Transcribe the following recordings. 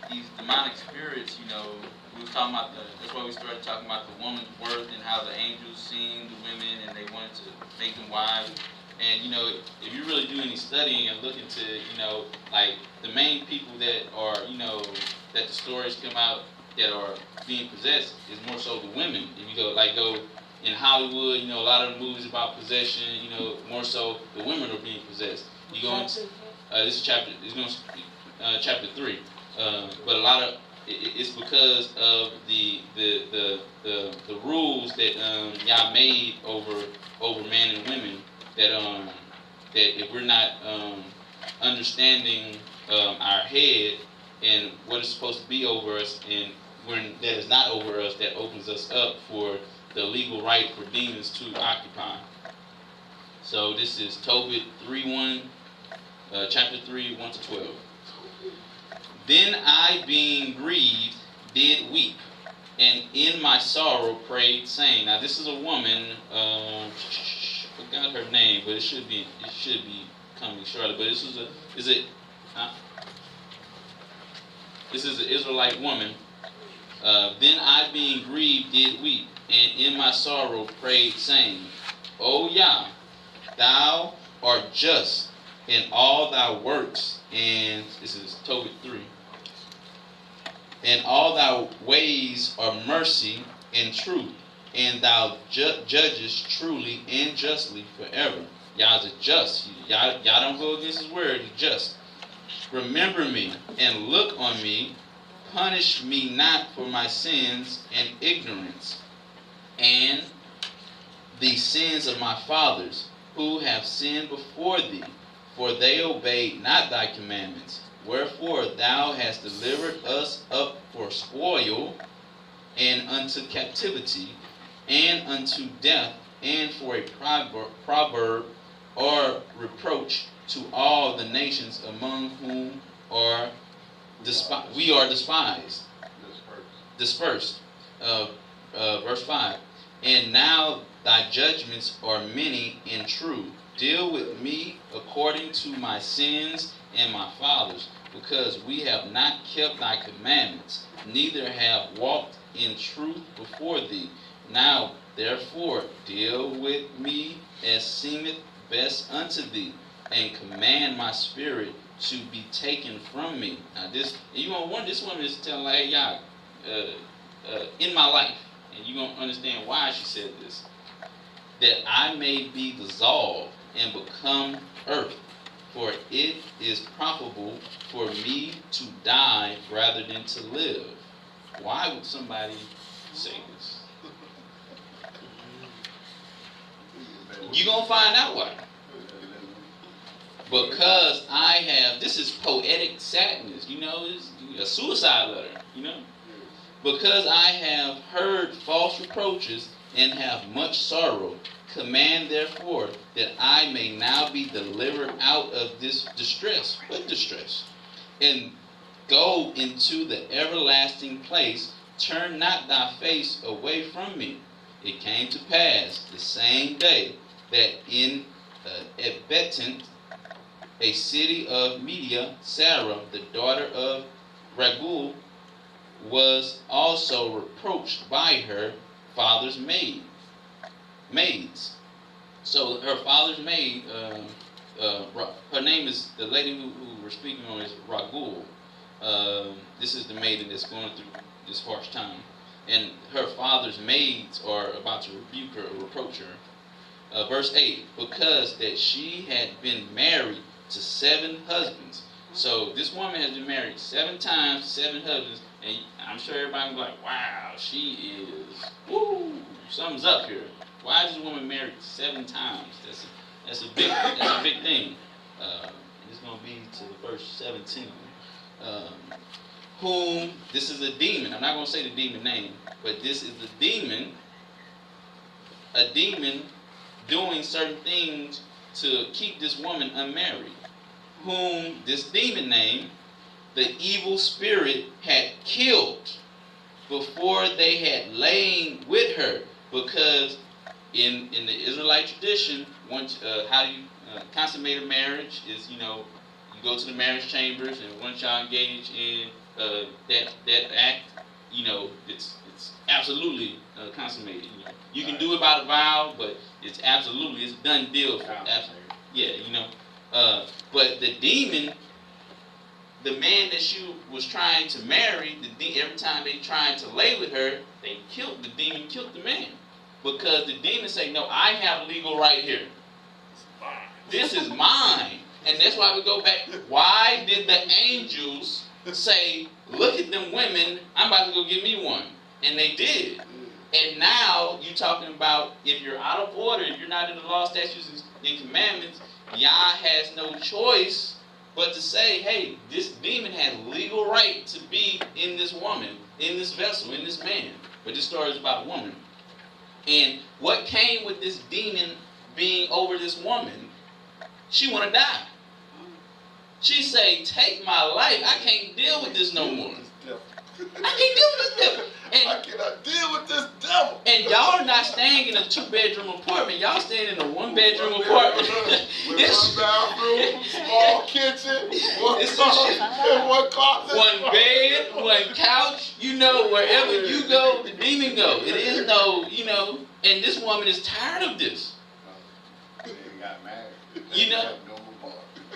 These demonic spirits, we was talking about that's why we started talking about the woman's worth and how the angels seen the women and they wanted to make them wives. And, if you really do any studying and look into, like the main people that are, that the stories come out that are being possessed is more so the women. If you go in Hollywood, a lot of the movies about possession, more so the women are being possessed. You go into, this is chapter 3. But a lot of it's because of the rules that y'all made over men and women that if we're not understanding our head and what is supposed to be over us and when that is not over us, that opens us up for the legal right for demons to occupy. So this is Tobit 3:1, chapter 3, 1 to 12. Then I, being grieved, did weep, and in my sorrow prayed, saying. Now this is a woman. Forgot her name, but it should be coming shortly. But this is an Israelite woman. Then I, being grieved, did weep, and in my sorrow prayed, saying, O Yah, thou art just in all thy works, and this is Tobit 3. And all thy ways are mercy and truth, and thou judgest truly and justly forever. Yah's a just. Yah don't go against his word. He's just. Remember me and look on me. Punish me not for my sins and ignorance, and the sins of my fathers, who have sinned before thee, for they obeyed not thy commandments. Wherefore thou hast delivered us up for spoil, and unto captivity, and unto death, and for a proverb or reproach to all the nations among whom we are despised. Dispersed. Verse 5. And now thy judgments are many and true. Deal with me according to my sins and my fathers, because we have not kept thy commandments, neither have walked in truth before thee. Now therefore deal with me as seemeth best unto thee, and command my spirit to be taken from me. Now this woman is telling, like, hey, y'all, in my life, and you're going to understand why she said this, that I may be dissolved and become earth, for it is profitable for me to die rather than to live. Why would somebody say this? You're going to find out why. Because this is poetic sadness, it's a suicide letter, Because I have heard false reproaches and have much sorrow, command therefore that I may now be delivered out of this distress. What distress? And go into the everlasting place. Turn not thy face away from me. It came to pass the same day that in El-beth-el, a city of Media, Sarah, the daughter of Raguel, was also reproached by her father's maids. So her father's maid, her name is, the lady who we're speaking on is Raguel. This is the maiden that's going through this harsh time. And her father's maids are about to rebuke her or reproach her. Verse 8, because that she had been married to 7 husbands. So this woman has been married 7 times, 7 husbands, and I'm sure everybody will be like, wow, she is, something's up here. Why is this woman married 7 times? That's a big thing. It's going to be to verse 17. Whom, this is a demon. I'm not going to say the demon name, but this is a demon doing certain things to keep this woman unmarried. Whom this demon name, the evil spirit had killed before they had lain with her, because in the Israelite tradition, how do you consummate a marriage is, you go to the marriage chambers, and once y'all engage in that act, it's absolutely consummated. You can do it by the vow, but it's done deal. But the demon, the man that she was trying to marry, every time they tried to lay with her, the demon killed the man. Because the demon say, no, I have legal right here. This is mine. And that's why we go back. Why did the angels say, look at them women, I'm about to go get me one? And they did. And now you're talking about if you're out of order, if you're not in the law, statutes, and commandments, Yah has no choice but to say, hey, this demon has legal right to be in this woman, in this vessel, in this man. But this story is about a woman. And what came with this demon being over this woman, she want to die. She say, take my life. I can't deal with this no more. I can't deal with this devil. I cannot deal with this devil. And y'all are not staying in a 2-bedroom apartment. Y'all staying in a 1-bedroom apartment. With one bathroom, small kitchen, one closet. One bed, one couch. Wherever you go, the demon go. It is no, and this woman is tired of this. They got married.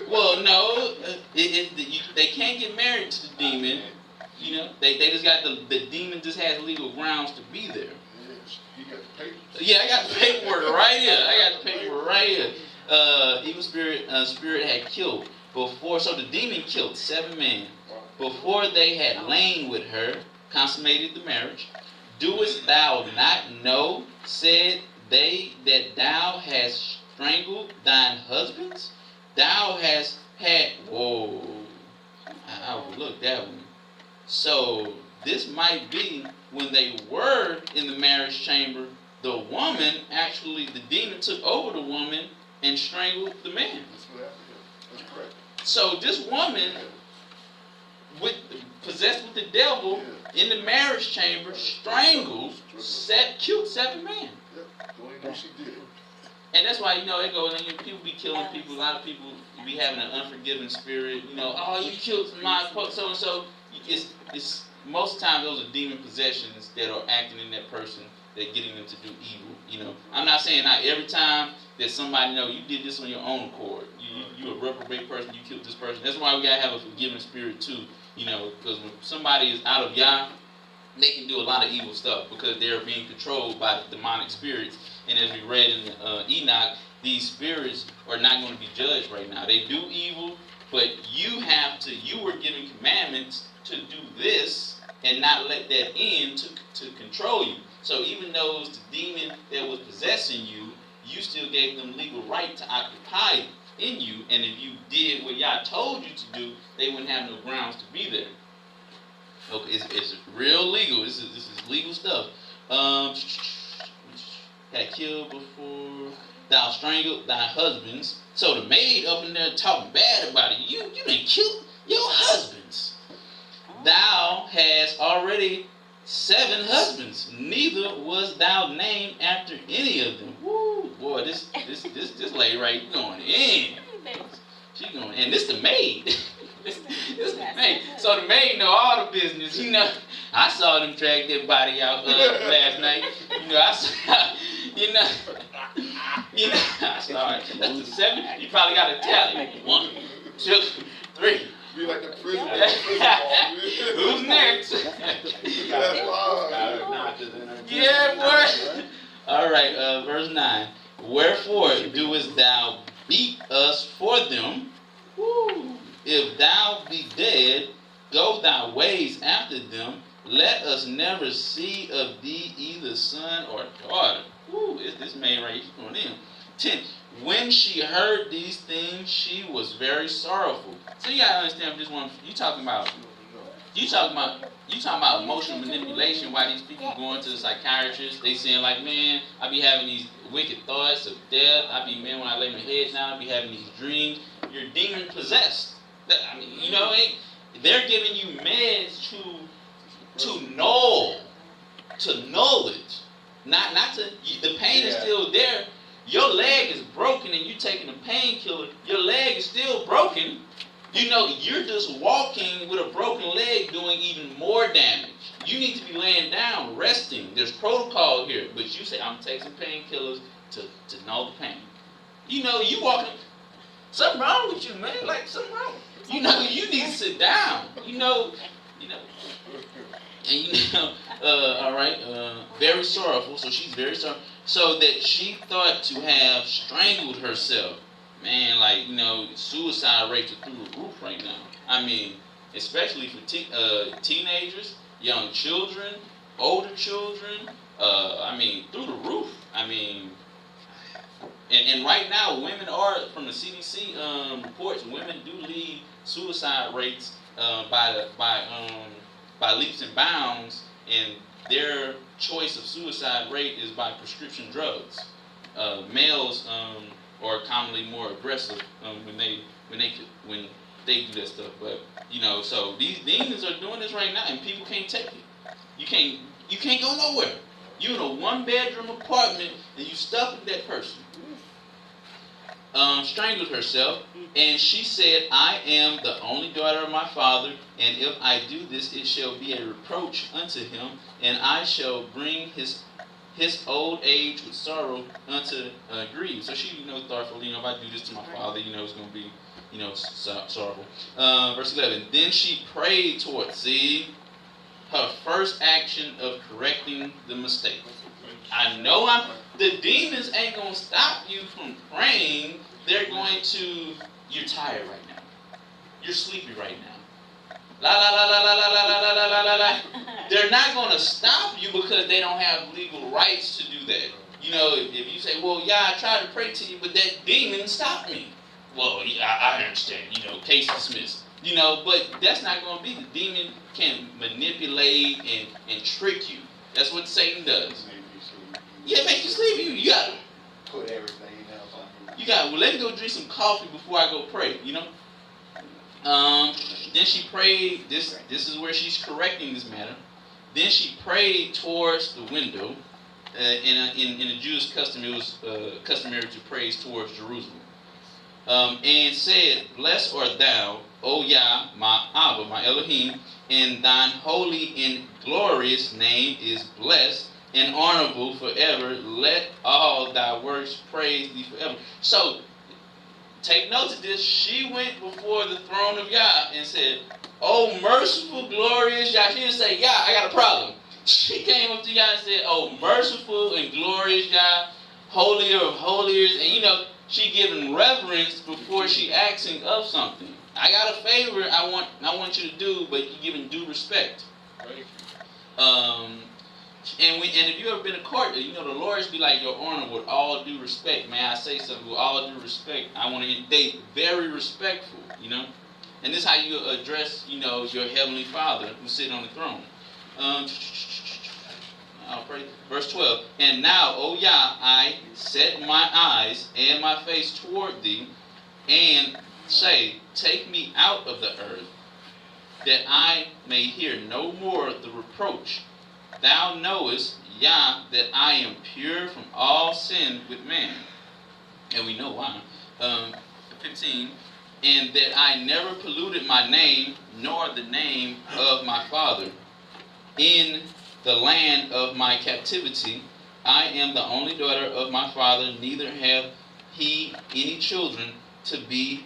Well, no, they can't get married to the demon. They just got the demon just has legal grounds to be there. He got the papers. Yeah, I got the paperwork right here. Evil spirit had killed before, so the demon killed 7 men before they had lain with her, consummated the marriage. Doest thou not know, said they, that thou hast strangled thine husbands? Thou hast had, I overlooked that one. So this might be when they were in the marriage chamber, the woman the demon took over the woman and strangled the man. That's what happened. That's correct. So this woman, possessed with the devil, in the marriage chamber, killed 7 men. Yep. Don't even know she did. And that's why, it goes, people be killing people. A lot of people be having an unforgiving spirit. Oh, you killed my so-and-so. It's most of the time those are demon possessions that are acting in that person, that getting them to do evil. I'm not saying not every time that somebody you did this on your own accord. You a reprobate person, you killed this person. That's why we gotta have a forgiving spirit too. Because when somebody is out of Yah, they can do a lot of evil stuff because they're being controlled by the demonic spirits. And as we read in Enoch, these spirits are not going to be judged right now. They do evil, but you were given commandments to do this and not let that in to control you. So even though it was the demon that was possessing you, you still gave them legal right to occupy in you. And if you did what Yah told you to do, they wouldn't have no grounds to be there. Okay, it's real legal. This is legal stuff. Had killed before. Thou strangled thy husbands. So the maid up in there talking bad about it. You done killed your husbands. Thou hast already 7 husbands. Neither was thou named after any of them. Woo, boy, this lady right going in. She going, and this the maid. this the maid. So the maid know all the business. I saw them drag their body out last night. I saw it. That's the 7. You probably got a tally. 1, 2, 3. Be like the prison. Who's next? Yeah, boy. All right, verse 9. Wherefore doest thou beat us for them? Woo. If thou be dead, go thy ways after them. Let us never see of thee either son or daughter. Woo, this man right here going in. 10. When she heard these things, she was very sorrowful. So you gotta understand this one. You talking about emotional manipulation. Why these people going to the psychiatrist? They saying like, man, I be having these wicked thoughts of death. When I lay my head down, I be having these dreams. You're demon possessed. They're giving you meds to null it. Not to, the pain is still there. Your leg is broken and you taking a painkiller. Your leg is still broken You know, you're just walking with a broken leg doing even more damage. You need to be laying down, resting. There's protocol here. But you say, I'm taking painkillers to null the pain. You know, you walking, something wrong with you, man. Like, something wrong. You know, you need to sit down. You know. And you know, all right, very sorrowful. So she's very sorrowful. So that she thought to have strangled herself. Man, like, you know, suicide rates are through the roof right now. I mean, especially for teenagers, young children, older children. I mean, through the roof. I mean, and right now, women are, from the CDC reports, women do lead suicide rates by leaps and bounds, and their choice of suicide rate is by prescription drugs. Males are commonly more aggressive when they do that stuff. But you know, so these demons are doing this right now, and people can't take it. You can't go nowhere. You in a 1-bedroom apartment, and you stuck with that person. Strangled herself, and she said, I am the only daughter of my father, and if I do this, it shall be a reproach unto him, and I shall bring his old age with sorrow unto grief. So she, you know, thoughtful, you know, if I do this to my father, you know, it's going to be, you know, sorrowful. Verse 11, then she prayed towards, see, her first action of correcting the mistake. I know the demons ain't going to stop you from praying. They're going to, you're tired right now. You're sleepy right now. La la la la la la la la la la la. They're not going to stop you because they don't have legal rights to do that. You know, if you say, well, yeah, I tried to pray to you, but that demon stopped me. Well, yeah, I understand. You know, case dismissed. You know, but that's not going to be. The demon can manipulate and trick you. That's what Satan does. Yeah, make you sleepy. You got to put everything else on you. You got, well, let me go drink some coffee before I go pray, you know. Then she prayed, this is where she's correcting this matter. Then she prayed towards the window. In the Jewish custom, it was customary to praise towards Jerusalem. And said, blessed art thou, O Yah, my Abba, my Elohim, and thine holy and glorious name is blessed and honorable forever. Let all thy works praise thee forever. So, take note of this. She went before the throne of Yah and said, oh, merciful, glorious Yah. She didn't say, Yah, I got a problem. She came up to Yah and said, oh, merciful and glorious Yah, holier of holiers. And you know, she giving reverence before she asking of something. I got a favor I want you to do, but you giving due respect. And if you ever been to court, you know, the lawyers be like, Your Honor, with all due respect, may I say something? With all due respect, I want to they very respectful, you know. And this is how you address, you know, your heavenly Father who's sitting on the throne. I'll pray. Verse 12. And now, O Yah, I set my eyes and my face toward thee, and say, take me out of the earth, that I may hear no more the reproach. Thou knowest, Yah, that I am pure from all sin with man. And we know why. 15. And that I never polluted my name, nor the name of my father. In the land of my captivity, I am the only daughter of my father, neither have he any children to be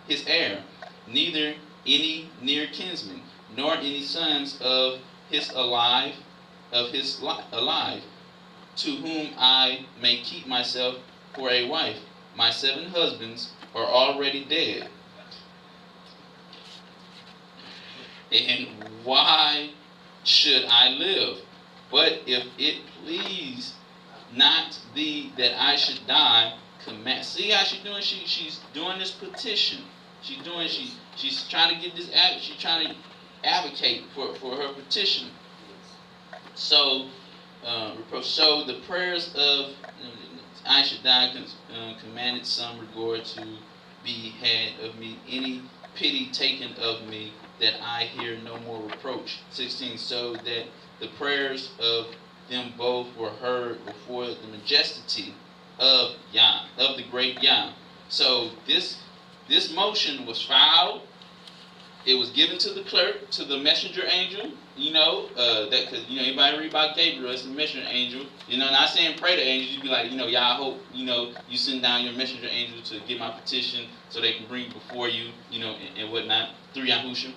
his heir, neither any near kinsman, nor any sons of his alive, to whom I may keep myself for a wife. My 7 husbands are already dead. And why should I live? But if it please not thee that I should die, command. See how she's doing? She's doing this petition. She's trying to get this. She's trying to advocate for her petition. So, so the prayers of I should die commanded some regard to be had of me, any pity taken of me, that I hear no more reproach. 16. So that the prayers of them both were heard before the majesty of Yah, of the great Yah. So this this motion was filed. It was given to the clerk, to the messenger angel. That because anybody read about Gabriel, it's the messenger angel. Not saying pray to angels. You be like, y'all hope, you send down your messenger angel to get my petition so they can bring it before you, and whatnot through Yahusha.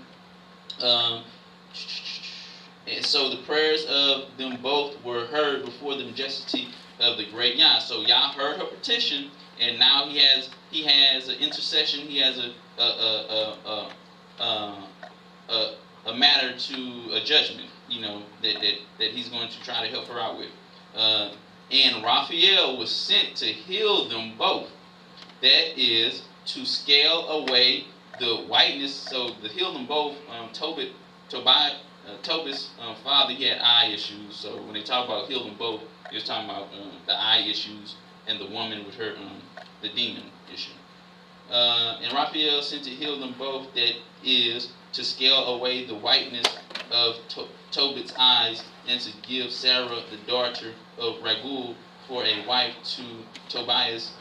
And so the prayers of them both were heard before the majesty of the great Yah. So Yah heard her petition, and now he has an intercession. He has a matter to a judgment, that he's going to try to help her out with. And Raphael was sent to heal them both. That is, to scale away the whiteness. So to heal them both, Tobit's father, he had eye issues. So when they talk about heal them both, they're talking about the eye issues, and the woman with her the demon issue. And Raphael sent to heal them both. That is, to scale away the whiteness of Tobit's eyes, and to give Sarah, the daughter of Raguel, for a wife to Tobias,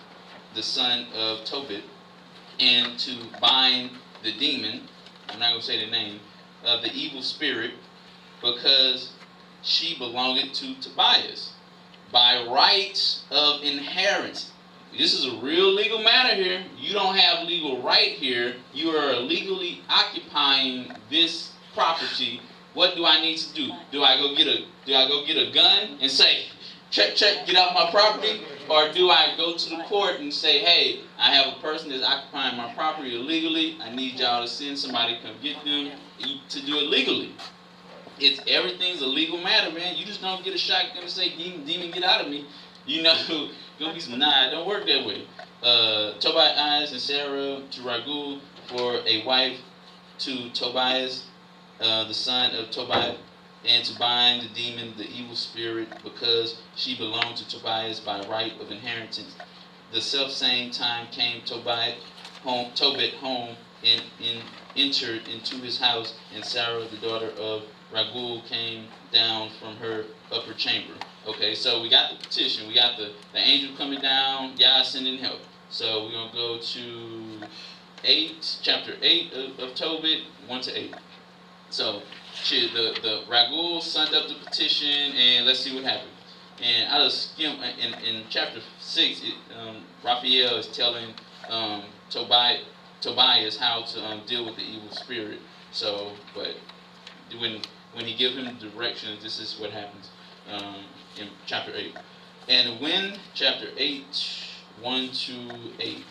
the son of Tobit, and to bind the demon, I'm not going to say the name, of the evil spirit, because she belonged to Tobias, by right of inheritance. This is a real legal matter here. You don't have legal right here. You are illegally occupying this property. What do I need to do? Do I go get a gun and say, check, get out my property? Or do I go to the court and say, hey, I have a person that's occupying my property illegally. I need y'all to send somebody to come get them to do it legally. Everything's a legal matter, man. You just don't get a shotgun and say, demon, get out of me. Gonna be some don't work that way. Tobias and Sarah to Raguel for a wife to Tobias, the son of Tobias, and to bind the demon, the evil spirit, because she belonged to Tobias by right of inheritance. The self-same time came Tobit home and entered into his house, and Sarah, the daughter of Raguel, came down from her upper chamber. Okay, so we got the petition, we got the angel coming down, Yah sending help. So we're going to go to chapter 8 of Tobit, 1-8. So the Raguel sent up the petition, and let's see what happened. And I'll skim in chapter 6. Raphael is telling Tobias how to deal with the evil spirit. So, but when he gives him directions, this is what happens in chapter 8. And when chapter 8, 1-8.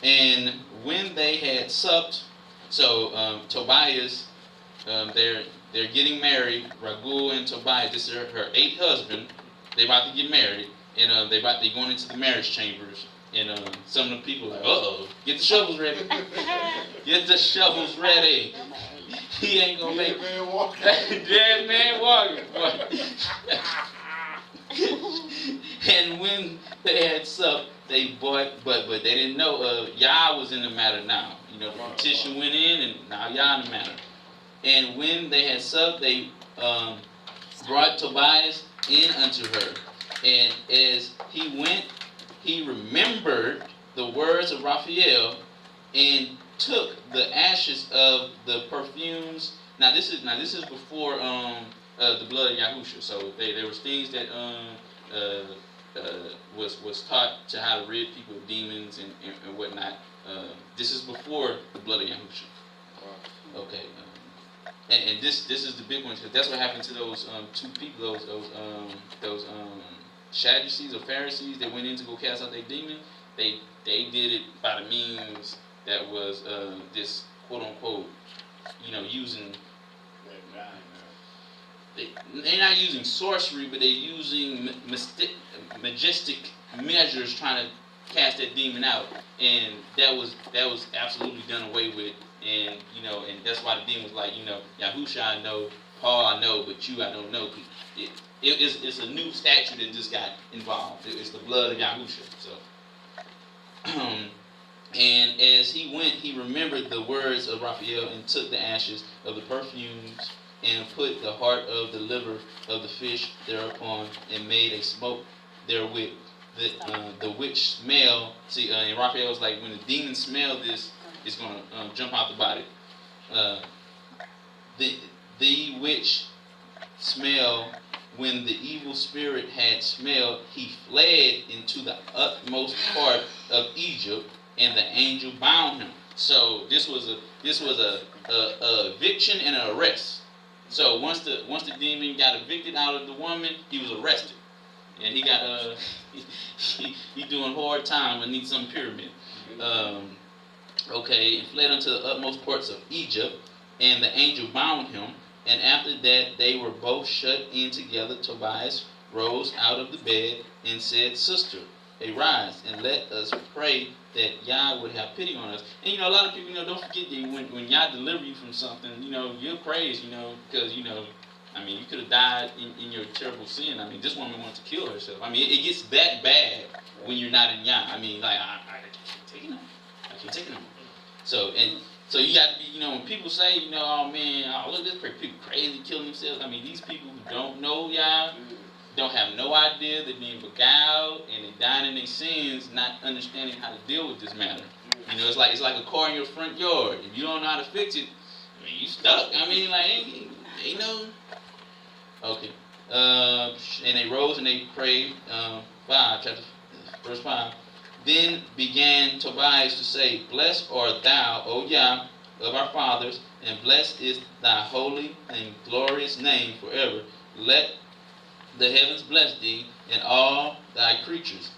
And when they had supped, so Tobias, they're getting married. Raguel and Tobias, this is her 8th husband. They're about to get married, and they're going into the marriage chambers. And some of the people are like, get the shovels ready. Get the shovels ready. He ain't gonna make man walking. Dead man walking. And when they had supped, they bought, but they didn't know Yah was in the matter now. The petition went in, and now Yah in the matter. And when they had supped, they brought Tobias in unto her. And as he went, he remembered the words of Raphael, and took the ashes of the perfumes. Now this is before the blood of Yahusha. So there was things that was taught to how to rid people of demons and whatnot. This is before the blood of Yahusha. Okay. And this is the big one, because that's what happened to those two people, those Sadducees or Pharisees that went in to go cast out their demon. They did it by the means that was this quote unquote, using. They're not using sorcery, but they're using majestic measures trying to cast that demon out, and that was absolutely done away with. And and that's why the demon was like, Yahusha I know, Paul I know, but you I don't know. It's a new statute that just got involved. It's the blood of Yahusha. So, and as he went, he remembered the words of Raphael, and took the ashes of the perfumes, and put the heart of the liver of the fish thereupon, and made a smoke therewith. the witch smell. See, and Raphael was like, when the demons smell this, it's gonna jump out the body. The witch smell. When the evil spirit had smelled, he fled into the utmost part of Egypt, and the angel bound him. So this was a eviction and an arrest. So once the demon got evicted out of the woman, he was arrested, and he got he doing hard time and needs some pyramid. Okay, and fled unto the utmost parts of Egypt, and the angel bound him. And after that, they were both shut in together. Tobias rose out of the bed and said, "Sister, arise, and let us pray that Yah would have pity on us." And a lot of people, don't forget that when Yah deliver you from something, you'll praise, because you could have died in your terrible sin. This woman wanted to kill herself. It gets that bad when you're not in Yah. I can't take it no more. I can't take it no more. So you got to be, when people say, oh man, look at this people crazy killing themselves. These people who don't know Yah, don't have no idea they're being beguiled, and they're dying in their sins, not understanding how to deal with this matter. It's like a car in your front yard. If you don't know how to fix it, you stuck. Ain't no. Okay. And they rose and they prayed. Verse 5. Then began Tobias to say, "Blessed art thou, O Yah, of our fathers, and blessed is thy holy and glorious name forever. Let the heavens bless thee, and all thy creatures.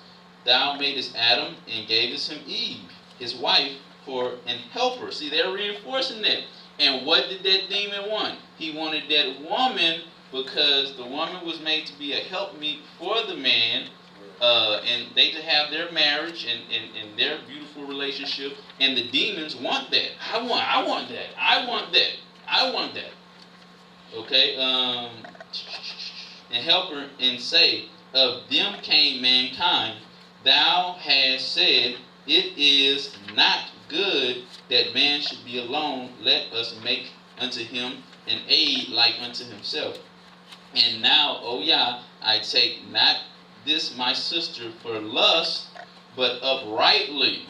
Thou madest Adam, and gavest him Eve, his wife, for an helper." See, they're reinforcing that. And what did that demon want? He wanted that woman, because the woman was made to be a helpmeet for the man, and they to have their marriage and their beautiful relationship, and the demons want that. I want that. I want that. I want that. Okay, and help her and say, "Of them came mankind. Thou hast said, it is not good that man should be alone. Let us make unto him an aid like unto himself. And now, O Yah, I take not this my sister for lust, but uprightly.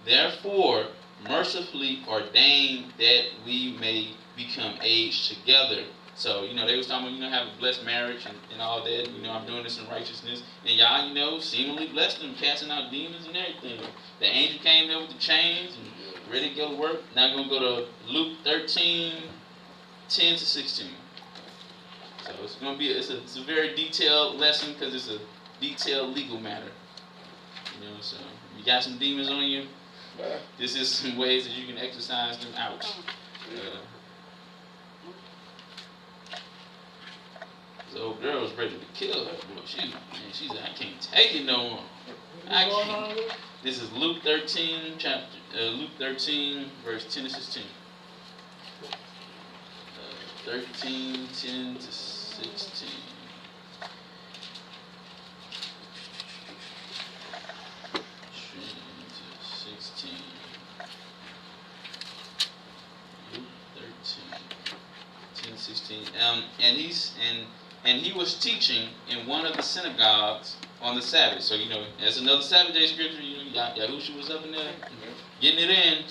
Therefore, mercifully ordain that we may become aged together." So, they was talking about, have a blessed marriage and all that. I'm doing this in righteousness. And y'all, seemingly blessed them, casting out demons and everything. The angel came there with the chains and ready to go to work. Now we're going to go to Luke 13, 10 to 16. So it's going to be, it's a very detailed lesson, because it's a detailed legal matter. So you got some demons on you, this is some ways that you can exercise them out. The old girl was ready to kill her. Boy, she said, "I can't take it no more. I can't." This is Luke 13, Luke 13, verse 10 to 16. 13, 10 to 16. Luke 13, 10 to 16. And he was teaching in one of the synagogues on the Sabbath. So, that's another Sabbath day scripture. Yahushua was up in there getting it in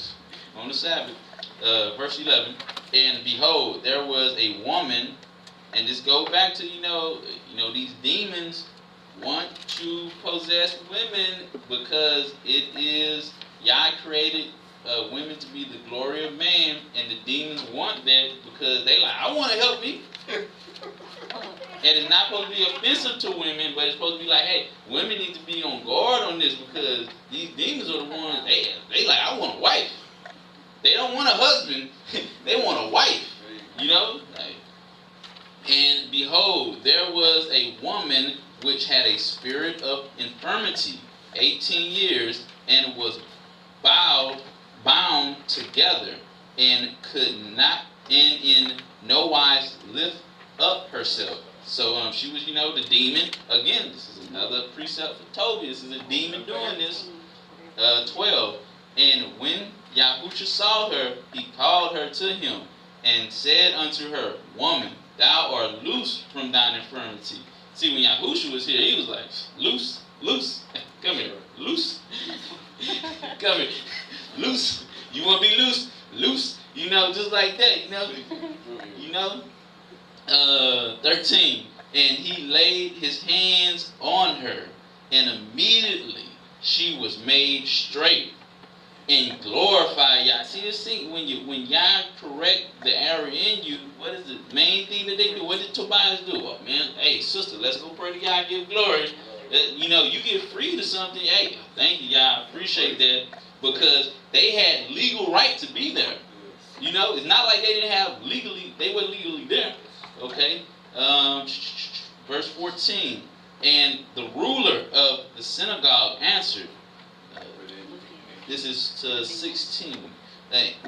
on the Sabbath. Verse 11. And behold, there was a woman, and just go back to, these demons want to possess women, because it is, Yah created women to be the glory of man, and the demons want that because they like, I want to help me. And it's not supposed to be offensive to women, but it's supposed to be like, hey, women need to be on guard on this, because these demons are the ones, they like, I want a wife. They don't want a husband, they want a wife, And behold, there was a woman which had a spirit of infirmity 18 years, and was bound together, and could not, and in no wise lift up herself. So she was, the demon. Again, this is another precept for Toby. This is a demon doing this. 12. And when Yahusha saw her, he called her to him, and said unto her, Woman, thou art loose from thine infirmity. See, when Yahusha was here, he was like, loose loose. Come here, loose. Come here, loose. You want to be loose? Loose. You know, just like that. You know. 13. And he laid his hands on her, and immediately she was made straight and glorified Yah. See this thing when Yah correct the error in you, what is the main thing that they do? What did Tobias do? Oh man, hey sister, let's go pray to Yah and give glory. You know, you get free to something. Hey, thank you, Yah. I appreciate that, because they had legal right to be there. You know, it's not like they didn't have they weren't legally there. Okay. Verse 14. And the ruler of the synagogue answered. This is to 16.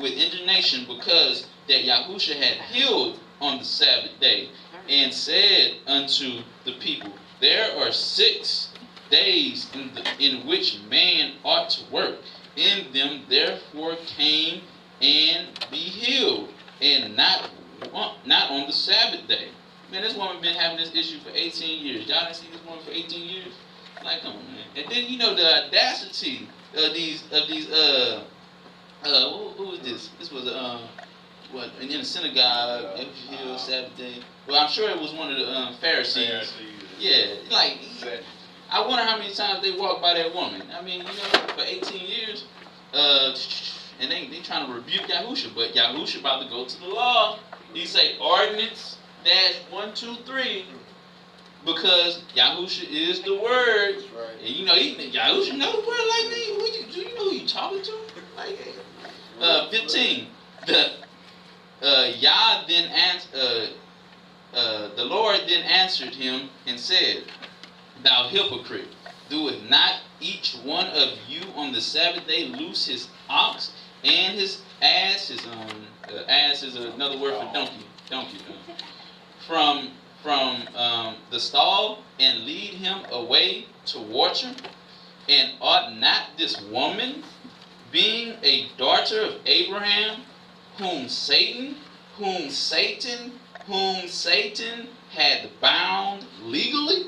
With indignation, because that Yahusha had healed on the Sabbath day, and said unto the people, there are 6 days in which man ought to work. In them therefore came and be healed, and not on the Sabbath day. Man, this woman been having this issue for 18 years. Y'all didn't see this woman for 18 years? Like, come on, man. And then, you know, the audacity of these who was this? This was, in the synagogue, healed Sabbath day. Well, I'm sure it was one of the Pharisees. Yeah, like, I wonder how many times they walked by that woman. I mean, you know, for 18 years, and they trying to rebuke Yahusha, but Yahusha about to go to the law. He say, ordinance, -1, 2, 3, because Yahusha is the word. Right. And you know, Yahusha know the word like me. Do you know who you talking to? Like, 15. The Lord then answered him and said, thou hypocrite, doeth not each one of you on the Sabbath day loose his ox and his ass? Ass is another word for donkey. From the stall, and lead him away to water? And ought not this woman, being a daughter of Abraham, whom Satan had bound legally?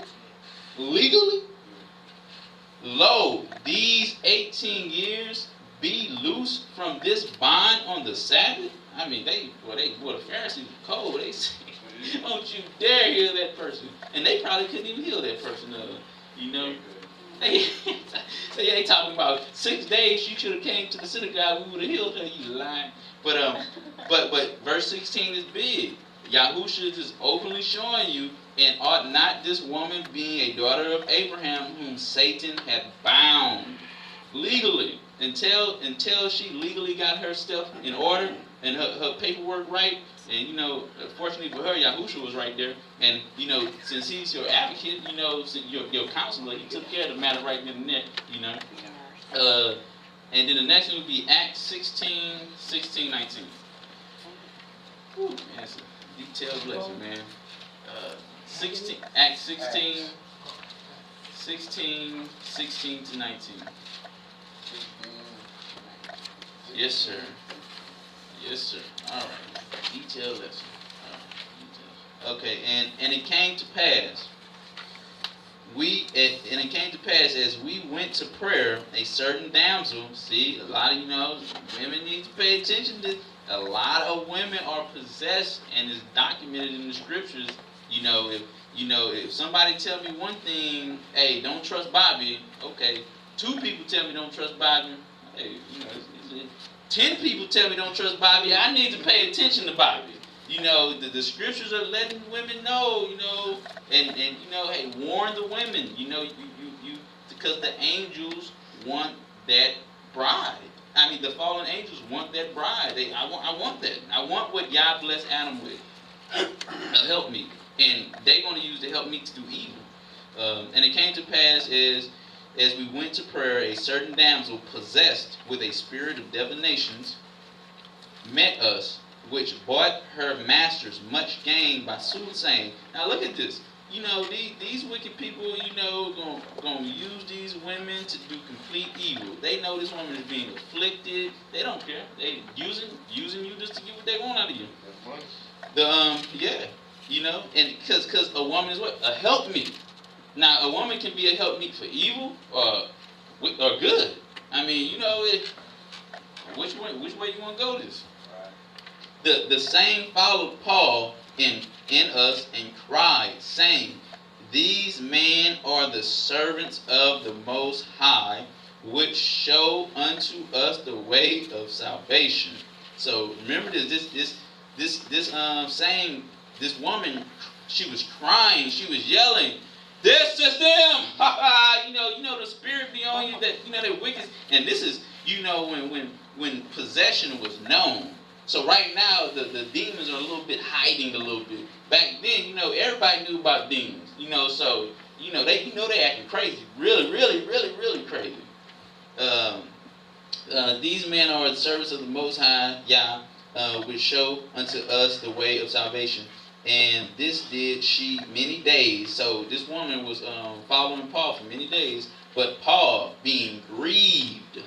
Lo, these 18 years be loose from this bond on the Sabbath? I mean, the Pharisees were cold. They say, don't you dare heal that person. And they probably couldn't even heal that person, you know. They talking about 6 days she should have came to the synagogue, we would have healed her, you lying. But verse 16 is big. Yahusha is openly showing you, and ought not this woman, being a daughter of Abraham, whom Satan had bound legally, until she legally got her stuff in order and her paperwork right. And you know, fortunately for her, Yahusha was right there. And you know, since he's your advocate, you know, your counselor, he took care of the matter right then and there. You know. And then the next one would be Acts 16, 19. Whew, man, that's a detailed lesson, man. Acts 16 to 19. Yes, sir. All right. Detailed lesson. Okay, and it came to pass. As we went to prayer, a certain damsel. See, a lot of women need to pay attention to. A lot of women are possessed, and it's documented in the scriptures. If somebody tell me one thing, hey, don't trust Bobby. Okay, 2 people tell me don't trust Bobby. Hey, 10 people tell me don't trust Bobby. I need to pay attention to Bobby. The scriptures are letting women know. And hey, warn the women. Because the angels want that bride. I mean, the fallen angels want that bride. I want that. I want what Yah blessed Adam with. Help me. And they're going to use the help me to do evil. And it came to pass as we went to prayer, a certain damsel possessed with a spirit of divinations met us, which bought her masters much gain by soothsaying. Now look at this. These wicked people, going to use these women to do complete evil. They know this woman is being afflicted. They don't care. They using you just to get what they want out of you. And because a woman is what? A helpmeet. Now, a woman can be a helpmeet for evil or good. I mean, you know, which way you want to go this? The same followed Paul in us and cried, saying, these men are the servants of the Most High, which show unto us the way of salvation. So remember this saying, this woman, she was crying, she was yelling, this is them! you know the spirit be on you, that they're wicked. And this is, when possession was known. So right now the demons are a little bit hiding a little bit. Back then, everybody knew about demons. So they acting crazy. Really, really, really, really crazy. These men are the servants of the Most High, Yah, which show unto us the way of salvation. And this did she many days. So this woman was following Paul for many days. But Paul, being grieved,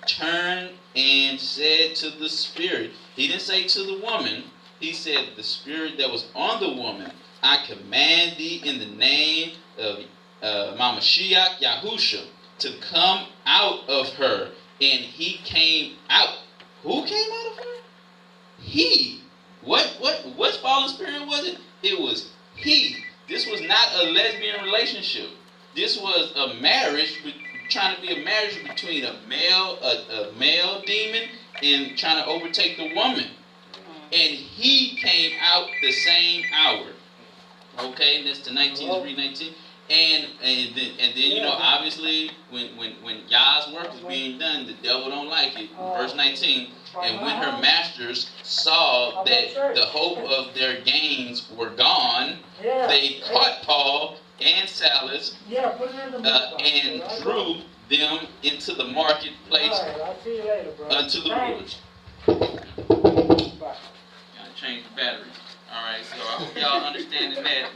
turned and said to the spirit. He didn't say to the woman. He said the spirit that was on the woman, I command thee in the name of my Mashiach Yahusha to come out of her. And he came out. Who came out of her? He. What fallen spirit was it? It was he. This was not a lesbian relationship. This was a marriage, trying to be a marriage between a male demon and trying to overtake the woman. And he came out the same hour. Okay, that's the 19. Let's read 19. And then obviously when Yah's work is being done, the devil don't like it. Verse 19. And when her masters saw that the hope of their gains were gone, they caught Paul and Silas and drew them into the marketplace unto the rulers. Gotta change the batteries. All right, so I hope y'all understanding that.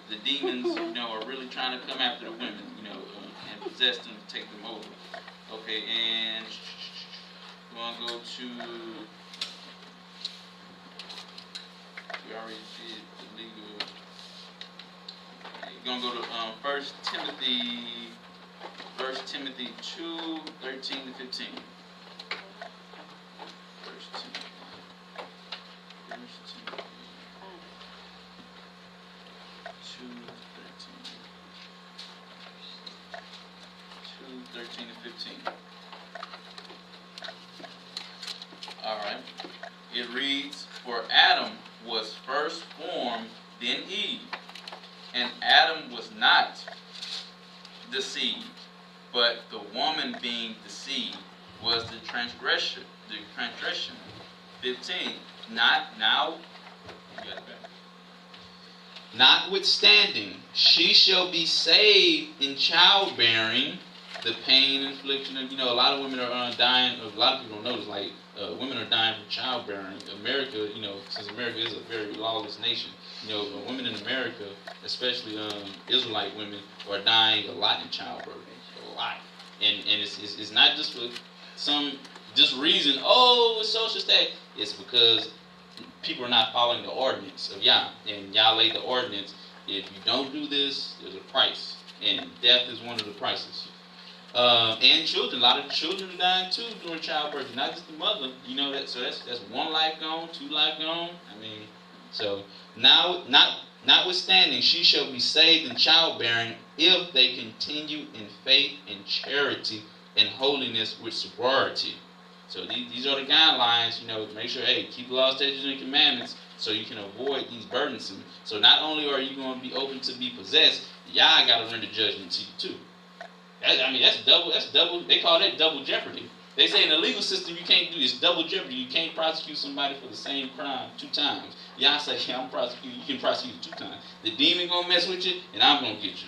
The demons, are really trying to come after the women, and possess them to take them over. Okay, and we're gonna go to. We already did the legal. We're gonna go to 1 Timothy 2:13 to 15. 1 Timothy 2:13 to 15. Alright. It reads, for Adam was first formed, then Eve. And Adam was not deceived, but the woman being deceived was the transgression. 15. Notwithstanding, she shall be saved in childbearing, the pain and affliction of, a lot of women are dying. A lot of people don't notice, like, women are dying from childbearing. America, since America is a very lawless nation, women in America, especially Israelite women, are dying a lot in childbirth, a lot. And it's not just for some reason. Oh, it's social status. It's because people are not following the ordinance of Yah, and Yah laid the ordinance. If you don't do this, there's a price, and death is one of the prices. And children, a lot of children are dying too during childbirth, not just the mother. So that's one life gone, two life gone. So now, notwithstanding, she shall be saved in childbearing if they continue in faith and charity and holiness with sobriety. So these are the guidelines. Make sure, keep the law, statutes, and commandments so you can avoid these burdensome. So not only are you going to be open to be possessed, Yah got to render judgment to you too. That's double. They call that double jeopardy. They say in the legal system you can't do this. Double jeopardy. You can't prosecute somebody for the same crime 2 times. Y'all say, I'm prosecuting. You can prosecute 2 times. The demon gonna mess with you, and I'm gonna get you.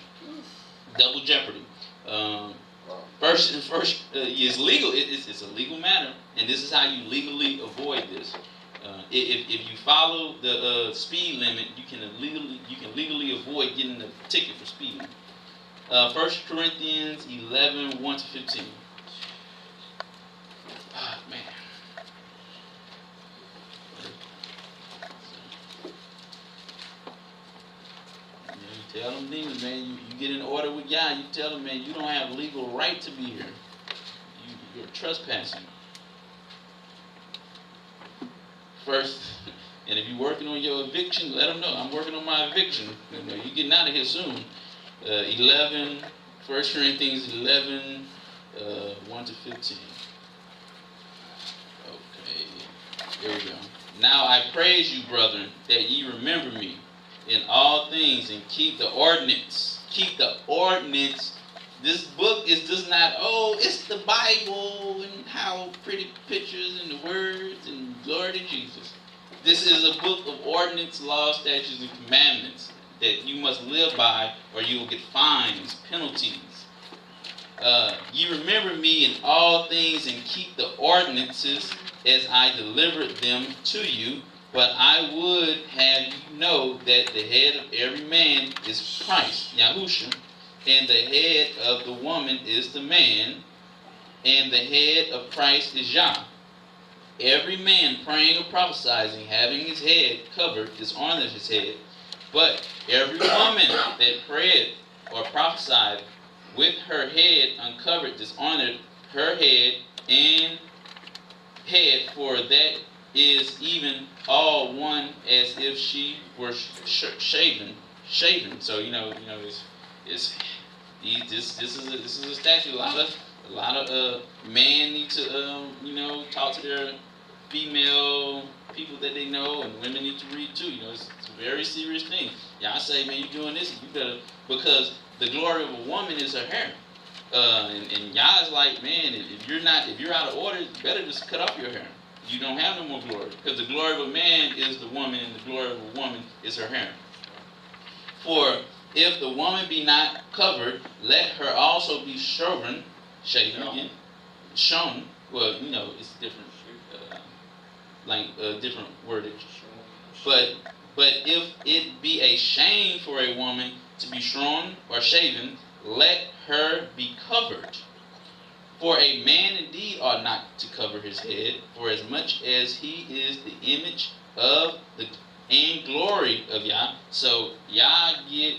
Double jeopardy. First is legal. It's a legal matter, and this is how you legally avoid this. If you follow the speed limit, you can legally avoid getting a ticket for speeding. 1 Corinthians 11, 1 to 15. Oh, man. Tell them demons, man, you get in order with Yah, you tell them, man, you don't have legal right to be here. You're trespassing. First, and if you're working on your eviction, let them know, I'm working on my eviction. You're getting out of here soon. 1 Corinthians 11, 1 to 15. Okay, there we go. Now I praise you, brethren, that ye remember me in all things and keep the ordinance. Keep the ordinance. This book is just not, it's the Bible and how pretty pictures and the words and glory to Jesus. This is a book of ordinance, laws, statutes, and commandments that you must live by or you will get fines, penalties. Ye remember me in all things and keep the ordinances as I delivered them to you. But I would have you know that the head of every man is Christ, Yahusha, and the head of the woman is the man, and the head of Christ is Yah. Every man praying or prophesying, having his head covered, dishonors his head. But every woman that prayeth or prophesied with her head uncovered dishonored her head and head, for that is even all one as if she were shaven. So this is a statute. A lot of men need to talk to their female people that they know, and women need to read too. It's a very serious thing. Y'all say, man, you doing this, you better, because the glory of a woman is her hair. And y'all is like, man, if you're out of order, you better just cut off your hair. You don't have no more glory, because the glory of a man is the woman, and the glory of a woman is her hair. For if the woman be not covered, let her also be shaven again. Shown. Well, it's different. Different wordage. But if it be a shame for a woman to be shorn or shaven, let her be covered. For a man indeed ought not to cover his head, for as much as he is the image of and glory of Yah. So Yah get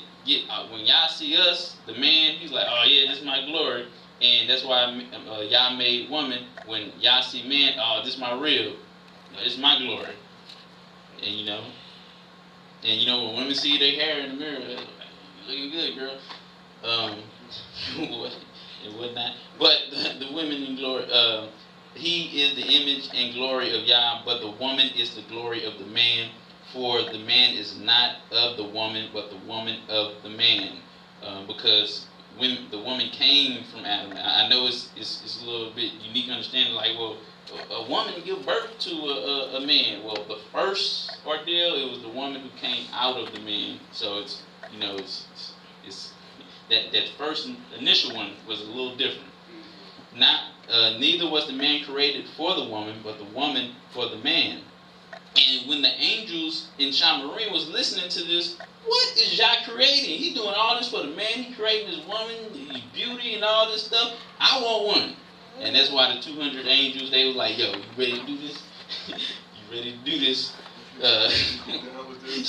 when Yah see us, the man, he's like, oh yeah, this is my glory. And that's why Yah made woman. When Yah see man, oh, this is my real. This is my glory. And when women see their hair in the mirror, they're like, looking good, girl. And whatnot. But the women in glory, he is the image and glory of Yah, but the woman is the glory of the man. For the man is not of the woman, but the woman of the man. Because when the woman came from Adam, I know it's a little bit unique understanding. Like, well, a woman give birth to a man. Well, the first ordeal, it was the woman who came out of the man. So it's that first initial one was a little different. Neither was the man created for the woman, but the woman for the man. And when the angels in Shamarim was listening to this, what is Yah creating? He's doing all this for the man. He created this woman, his beauty and all this stuff. I want one. And that's why the 200 angels, they was like, yo, you ready to do this? You ready to do this?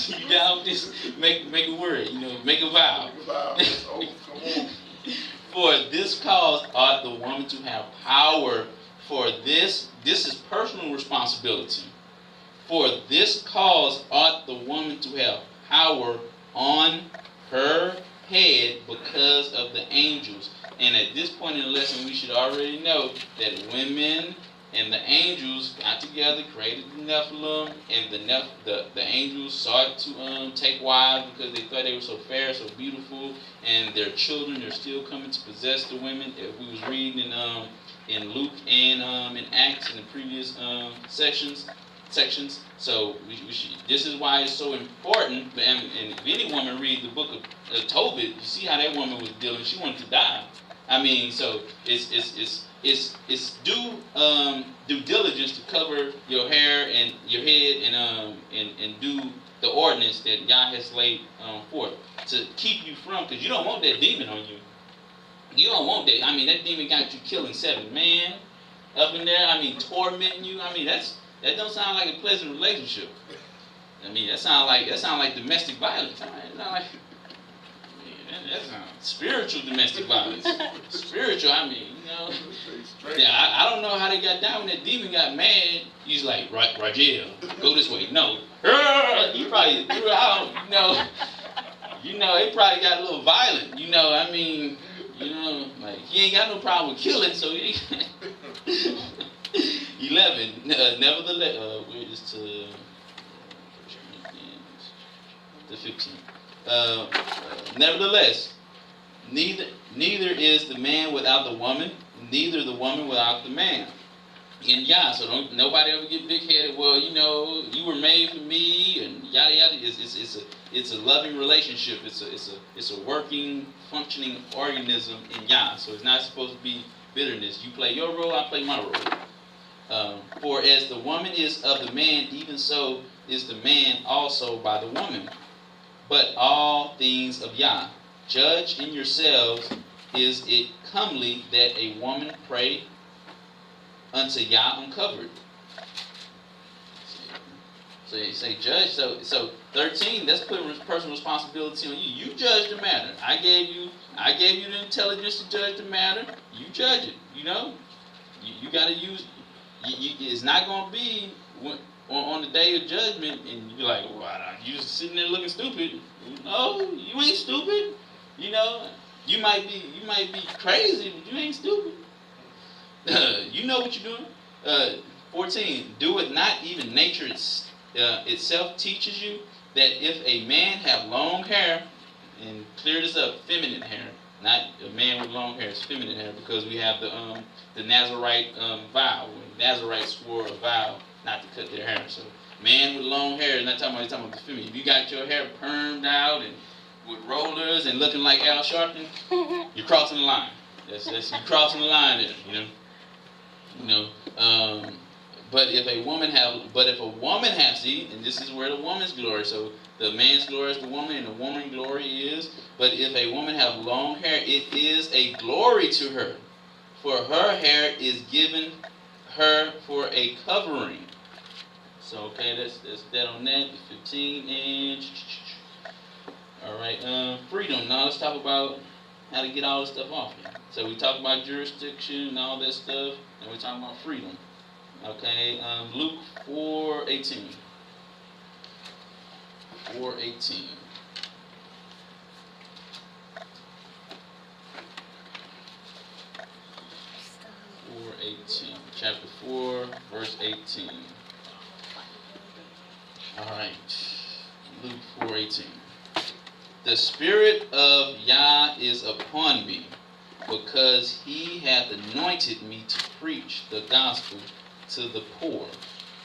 You down with this? Make a word, make a vow. Make a vow. Oh, come on. For this cause ought the woman to have power. For this is personal responsibility. For this cause ought the woman to have power on her head because of the angels. And at this point in the lesson, we should already know that women and the angels got together, created the Nephilim, and the angels sought to take wives because they thought they were so fair, so beautiful, and their children are still coming to possess the women. If we was reading in Luke and in Acts in the previous sections. So we should, this is why it's so important. And if any woman read the book of Tobit, you see how that woman was dealing. She wanted to die. I mean, so it's due diligence to cover your hair and your head and do the ordinance that Yah has laid forth to keep you from, because you don't want that demon on you. You don't want that. I mean, that demon got you killing 7 men up in there. I mean, tormenting you. I mean, that don't sound like a pleasant relationship. I mean, that sound like domestic violence. It's not like, That's spiritual domestic violence. Spiritual, I mean, you know. Straight. Yeah, I don't know how they got down when that demon got mad. He's like, Rajel, go this way. No. He probably, you know, it probably got a little violent. You know, I mean, you know, like, he ain't got no problem with killing, so he 11. Nevertheless, where is to the 15th. Nevertheless, neither is the man without the woman, neither the woman without the man. And yeah, so don't nobody ever get big-headed. Well, you know, you were made for me, and yada yada. It's a loving relationship. It's a working, functioning organism in Yah. So it's not supposed to be bitterness. You play your role, I play my role. For as the woman is of the man, even so is the man also by the woman. But all things of Yah. Judge in yourselves, is it comely that a woman pray unto Yah uncovered? So you say judge. So 13. That's putting personal responsibility on you. You judge the matter. I gave you the intelligence to judge the matter. You judge it. You know. You got to use. It's not going to be on the day of judgment, and you're like, well, you just sitting there looking stupid. No, you ain't stupid. You know, you might be crazy, but you ain't stupid. You know what you're doing. 14. Do it not even nature itself teaches you that if a man have long hair, and clear this up, feminine hair, not a man with long hair, it's feminine hair, because we have the Nazarite vow. Nazarites swore a vow not to cut their hair. So man with long hair is not talking about, he's talking about the feminine. If you got your hair permed out and with rollers and looking like Al Sharpton, you're crossing the line. That's you're crossing the line there, you know. But if a woman have, see, and this is where the woman's glory. So the man's glory is the woman, and the woman's glory is. But if a woman have long hair, it is a glory to her, for her hair is given her for a covering. So okay, that's that on that. 15 inch. All right, freedom. Now let's talk about how to get all this stuff off here. So we talk about jurisdiction and all that stuff, and we're talking about freedom. Okay, Luke 4:18. 4:18. Chapter 4, verse 18. All right, Luke 4:18. The Spirit of Yah is upon me, because he hath anointed me to preach the gospel to the poor.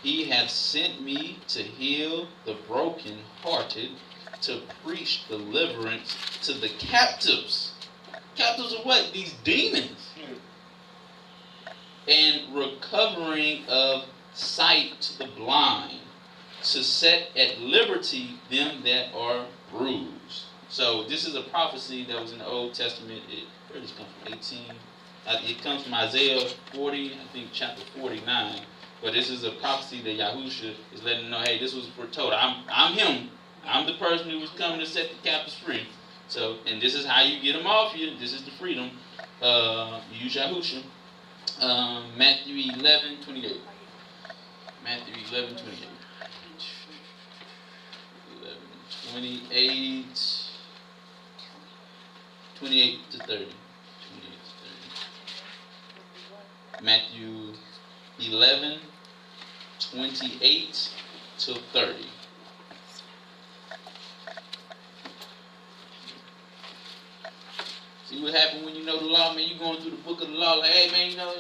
He hath sent me to heal the brokenhearted, to preach deliverance to the captives. Captives of what? These demons. And recovering of sight to the blind, to set at liberty them that are bruised. So this is a prophecy that was in the Old Testament. Where does it come from? 18. It comes from Isaiah 40, I think chapter 49. But this is a prophecy that Yahusha is letting them know, hey, this was foretold. I'm him. I'm the person who was coming to set the captives free. So, and this is how you get them off you. This is the freedom. Use Yahusha. Matthew 11:28. Matthew 11:28. 11:28. 28 to 30. Matthew 11:28 to 30. See what happened when you know the law, man? You going through the book of the law, like, hey, man, you know,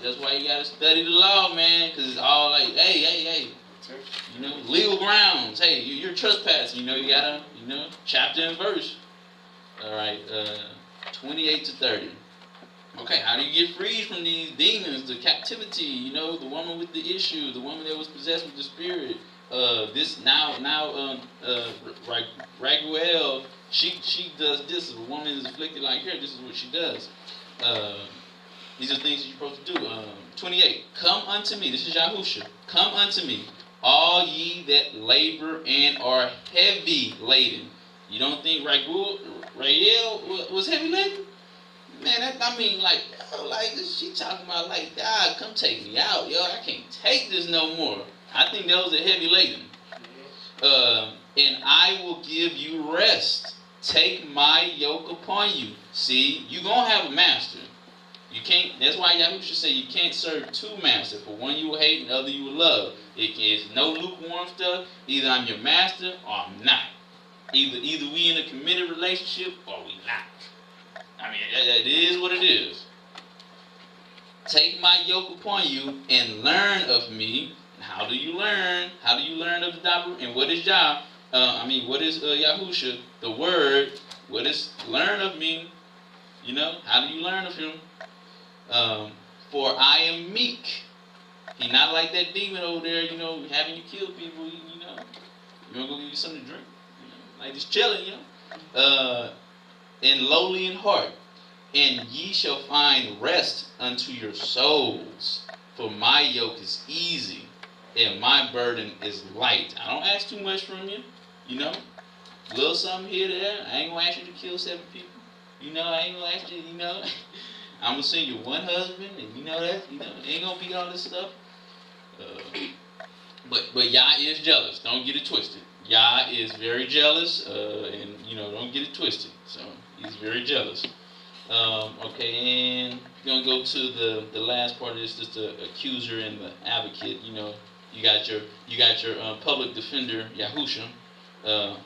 that's why you got to study the law, man, because it's all like, hey, you know, legal grounds. Hey, you're trespassing. You know, you got to, you know, chapter and verse. All right, 28 to 30. Okay, how do you get freed from these demons, the captivity? You know, the woman with the issue, the woman that was possessed with the spirit. Raguel, she does this. If a woman is afflicted like her, this is what she does. These are things that you're supposed to do. 28. Come unto me. This is Yahusha. Come unto me, all ye that labor and are heavy laden, You don't think Rael was heavy laden? Man, she talking about like, God, come take me out, yo. I can't take this no more. I think that was a heavy laden. And I will give you rest. Take my yoke upon you. See, you're going to have a master. You can't. That's why Yahushua say you can't serve two masters. For one you will hate and the other you will love. It's no lukewarm stuff. Either I'm your master or I'm not. Either we in a committed relationship or we not. I mean, it is what it is. Take my yoke upon you and learn of me. How do you learn? How do you learn of the Dabar? And what is Yah? What is Yahusha? The word. What is learn of me? You know, how do you learn of him? For I am meek. He not like that demon over there, you know, having you kill people, you know. You want to go give you something to drink? You know, like just chilling, you know. And lowly in heart. And ye shall find rest unto your souls. For my yoke is easy and my burden is light. I don't ask too much from you, you know. A little something here, there. I ain't going to ask you to kill 7 people. You know, I ain't going to ask you, you know. I'm going to send you one husband, and you know that, you know, ain't going to be all this stuff. But Yah is jealous. Don't get it twisted. Yah is very jealous, and, you know, don't get it twisted. So, he's very jealous. Okay, and we're going to go to the last part of this, just the accuser and the advocate. You know, you got your public defender, Yahusha.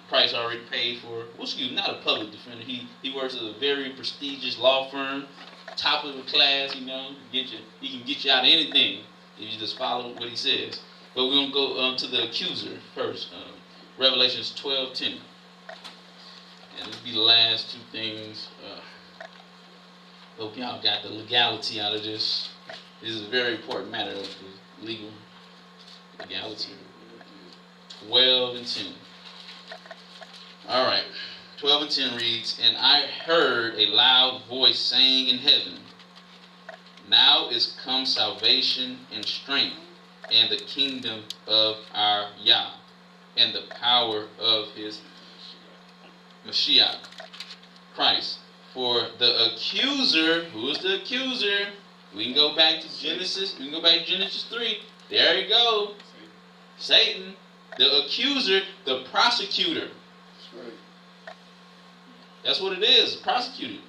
Price already paid for. Well, not a public defender. He works at a very prestigious law firm, top of the class. You know, he can get you out of anything if you just follow what he says. But we're gonna go to the accuser first. Revelations 12:10, and this will be the last 2 things. Hope y'all got the legality out of this. This is a very important matter of the legal legality. 12 and 10. All right. 12 and 10 reads, and I heard a loud voice saying in heaven, now is come salvation and strength, and the kingdom of our Yah, and the power of his Mashiach, Christ. For the accuser, who is the accuser? We can go back to Genesis. We can go back to Genesis 3. There you go. Satan, the accuser, the prosecutor. That's right. That's what it is, prosecutor.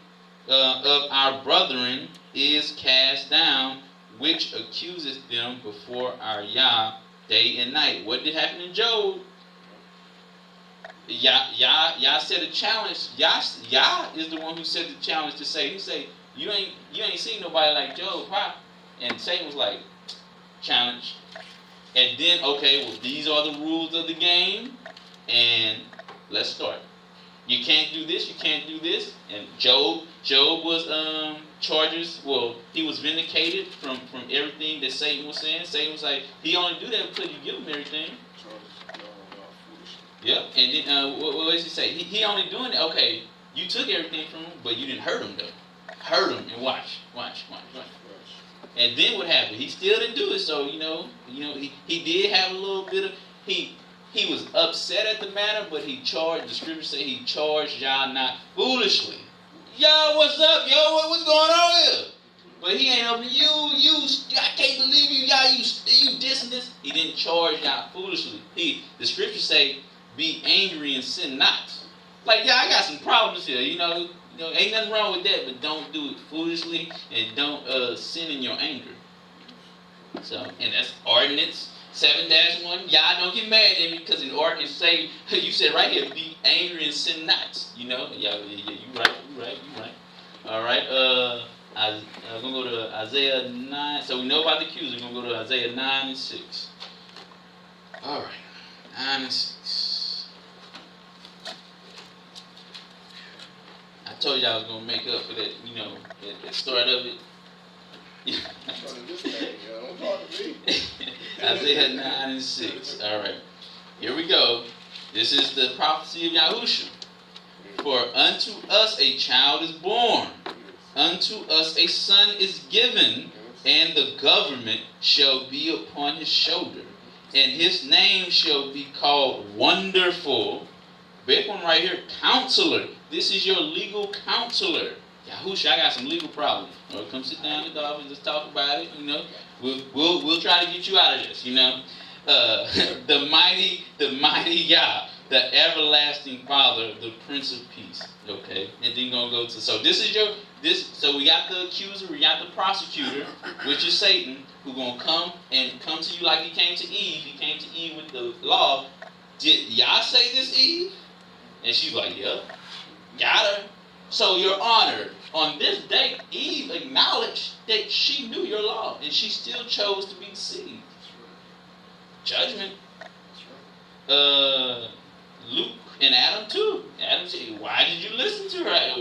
Of our brethren is cast down, which accuseth them before our Yah day and night. What did happen in Job? Yah said a challenge. Yah is the one who said the challenge to say. He said, you ain't seen nobody like Job, huh? And Satan was like, challenge. And then, okay, well, these are the rules of the game, and let's start. You can't do this, you can't do this. And Job was charges. Well, he was vindicated from everything that Satan was saying. Satan was like, he only do that because you give him everything. Yeah, and then what does he say? He only doing it. Okay, you took everything from him, but you didn't hurt him though. Hurt him and watch. And then what happened? He still didn't do it. So you know, he did have a little bit of he was upset at the matter, but he charged. The scripture say he charged Yah not foolishly. Yah, what's up, yo? What's going on here? But he ain't up to you. I can't believe you, Yah. You dissing this. He didn't charge Yah foolishly. The scripture say, be angry and sin not. Like, yeah, I got some problems here. You know, ain't nothing wrong with that, but don't do it foolishly and don't sin in your anger. So, and that's ordinance 7-1. Y'all don't get mad at me because in ordinance say, you said right here, be angry and sin not. You know, yeah, you right. All right, I'm gonna go to Isaiah 9. So we know about the accuser. We're gonna go to Isaiah 9 and 6. All right, 9 and 6. I told you I was gonna make up for that, you know, at the start of it. Don't talk to me. Isaiah 9 and 6. All right, here we go. This is the prophecy of Yahushua. For unto us a child is born, unto us a son is given, and the government shall be upon his shoulder, and his name shall be called Wonderful, Big one right here, counselor. This is your legal counselor. Yahusha, I got some legal problems. Well, come sit down in the office, let's talk about it. You know, we'll try to get you out of this. You know, the mighty Yah, the everlasting Father, the Prince of Peace. Okay, and then gonna go to so so we got the accuser, we got the prosecutor, which is Satan, who gonna come to you like he came to Eve. He came to Eve with the law. Did Yah say this, Eve? And she's like, yep, got her. So, Your Honor, on this day, Eve acknowledged that she knew your law, and she still chose to be deceived. Judgment. Luke and Adam too. Adam said, why did you listen to her?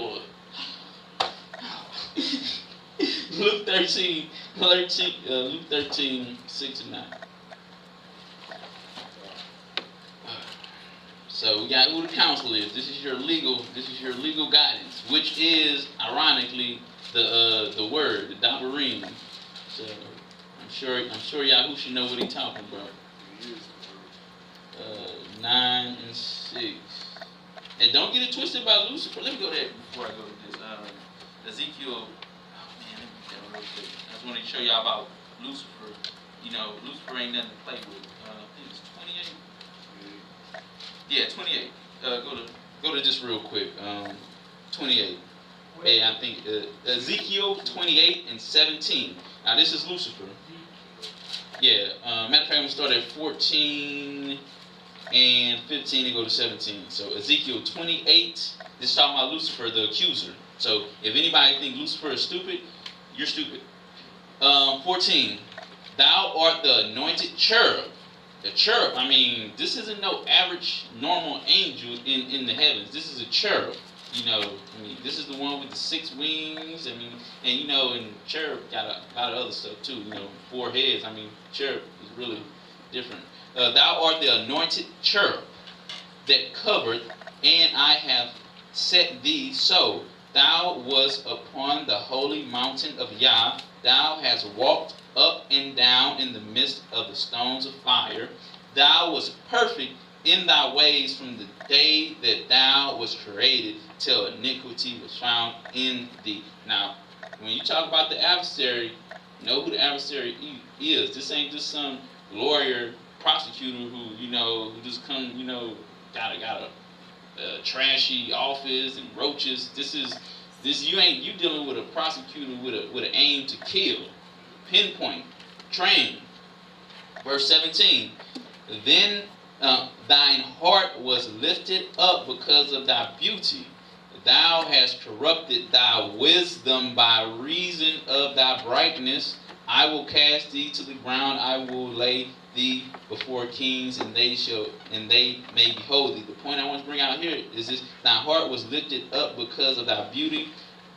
Luke 13, 6-9. So we got who the counsel is. This is your legal guidance, which is ironically the word, the dabarim. So I'm sure Yahusha know what he's talking about. 9 and 6. And don't get it twisted by Lucifer. Let me go there before I go to this. Ezekiel. Oh man, let me get that real quick. I just want to show y'all about Lucifer. You know, Lucifer ain't nothing to play with. I think it's 28. Yeah, 28. Go to this real quick. 28. Hey, I think Ezekiel 28 and 17. Now this is Lucifer. Yeah. Matter of fact, I'm gonna start at 14 and 15 and go to 17. So Ezekiel 28. This is talking about Lucifer, the accuser. So if anybody think Lucifer is stupid, you're stupid. 14. Thou art the anointed cherub. The cherub, I mean, this isn't no average, normal angel in the heavens. This is a cherub. You know, I mean, this is the one with the 6 wings. I mean, and you know, and cherub got a lot of other stuff too. You know, 4 heads. I mean, cherub is really different. Thou art the anointed cherub that covered, and I have set thee so. Thou wast upon the holy mountain of Yah. Thou hast walked up and down in the midst of the stones of fire. Thou wast perfect in thy ways from the day that thou wast created till iniquity was found in thee. Now, when you talk about the adversary, know who the adversary is. This ain't just some lawyer, prosecutor who, you know, who just come, you know, got a trashy office and roaches. You dealing with a prosecutor with an aim to kill. Pinpoint, train. Verse 17. Then thine heart was lifted up because of thy beauty. Thou hast corrupted thy wisdom by reason of thy brightness. I will cast thee to the ground. I will lay thee before kings, and they may behold thee. The point I want to bring out here is this: thy heart was lifted up because of thy beauty.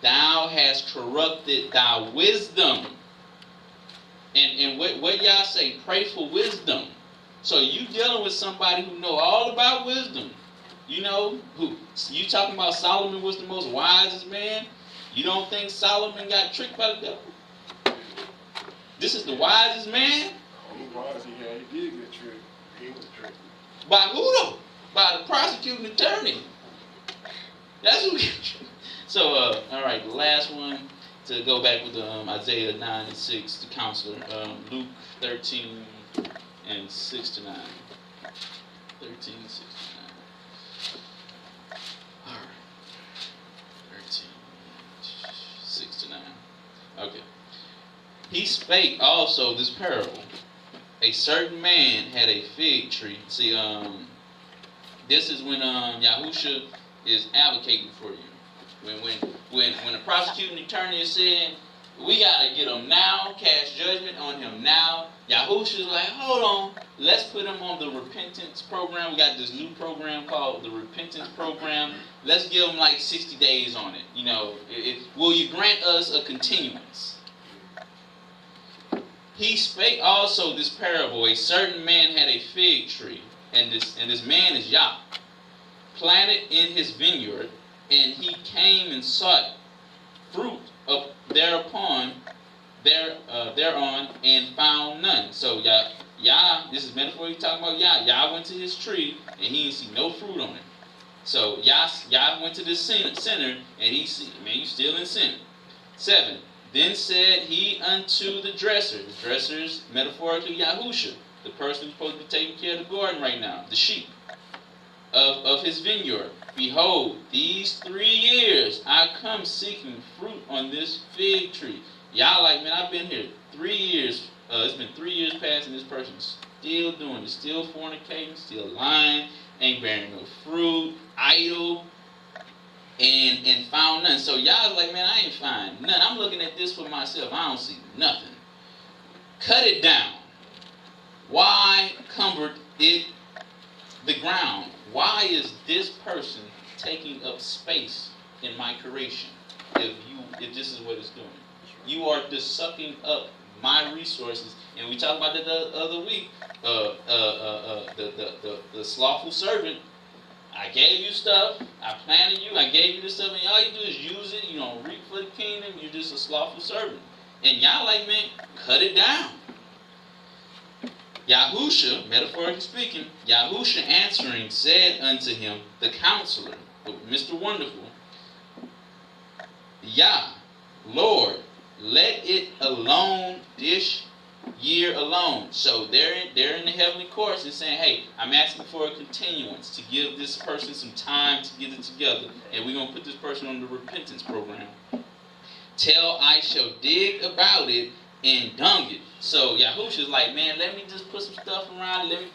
Thou hast corrupted thy wisdom. And what y'all say? Pray for wisdom. So you dealing with somebody who know all about wisdom. You know, who you talking about Solomon was the most wisest man? You don't think Solomon got tricked by the devil? This is the wisest man? He was, he did get tricked. He was tricked. By who though? By the prosecuting attorney. That's who get tricked. So, all right, the last one to go back with Isaiah 9 and 6, the counselor. Luke 13 and 6 to 9. 13 and 6 to 9. All right. 13, 6 to 9. Okay. He spake also this parable. A certain man had a fig tree. See, this is when Yahusha is advocating for you. When the prosecuting attorney is saying, we gotta get him now, cast judgment on him now, Yahusha's like, hold on, let's put him on the repentance program. We got this new program called the repentance program. Let's give him like 60 days on it. You know, will you grant us a continuance? He spake also this parable. A certain man had a fig tree, and this man is Yah, planted in his vineyard, and he came and sought fruit up thereon, and found none. So Yah, this is metaphor he's talking about Yah. Yah went to his tree, and he didn't see no fruit on it. So y'all went to this center, and he said, man, you still in sin. 7. Then said he unto the dresser is metaphorically Yahusha, the person who's supposed to be taking care of the garden right now, the sheep of his vineyard. Behold, these 3 years I come seeking fruit on this fig tree. Y'all like, man, I've been here 3 years. It's been 3 years past, and this person's still doing it, still fornicating, still lying, ain't bearing no fruit, idle, and found none. So y'all like, man, I ain't find none. I'm looking at this for myself. I don't see nothing. Cut it down. Why cumbered it the ground? Why is this person taking up space in my creation? If this is what it's doing, you are just sucking up my resources. And we talked about that the other week. The slothful servant. I gave you stuff. I planted you. I gave you this stuff, and all you do is use it. You don't reap for the kingdom. You're just a slothful servant. And y'all like, man, cut it down. Yahusha, metaphorically speaking, Yahusha answering said unto him, the counselor, Mr. Wonderful, Yah, Lord, let it alone this year alone. So they're in the heavenly courts and saying, hey, I'm asking for a continuance to give this person some time to get it together. And we're going to put this person on the repentance program. Till I shall dig about it and dung it. So Yahusha's like, man, let me just put some stuff around it. Let me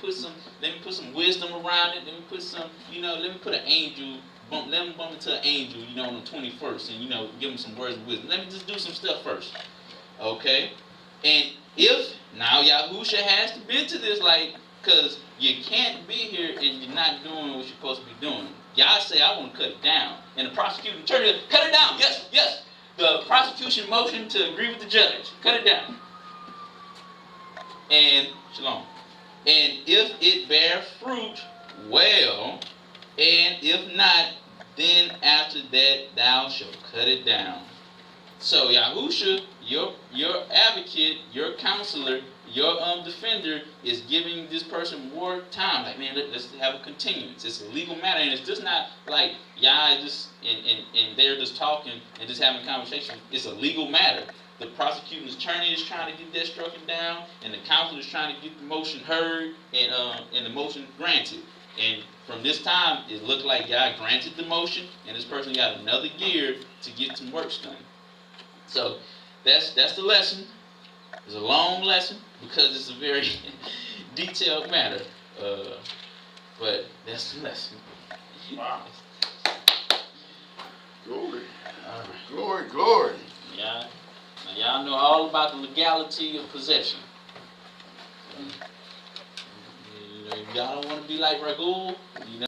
put some wisdom around it. Let me put some, let me put an angel, let me bump into an angel, on the 21st and, give him some words of wisdom. Let me just do some stuff first. Okay? And if, now Yahusha has to bend to this, because you can't be here and you're not doing what you're supposed to be doing. Y'all say, I want to cut it down. And the prosecuting attorney, cut it down. Yes. The prosecution motion to agree with the judge. Cut it down. And, shalom. And if it bear fruit, well. And if not, then after that thou shalt cut it down. So Yahusha, your advocate, your counselor, your defender is giving this person more time. Like, man, let's have a continuance. It's a legal matter, and it's just not like y'all just and they're just talking and just having a conversation. It's a legal matter. The prosecuting attorney is trying to get that struck down, and the counselor is trying to get the motion heard and the motion granted. And from this time, it looked like y'all granted the motion, and this person got another year to get some work done. So that's the lesson. It's a long lesson because it's a very detailed matter. But that's the lesson. Wow. Glory. All right. Glory. Yeah. Now y'all know all about the legality of possession. If y'all don't want to be like Ragul,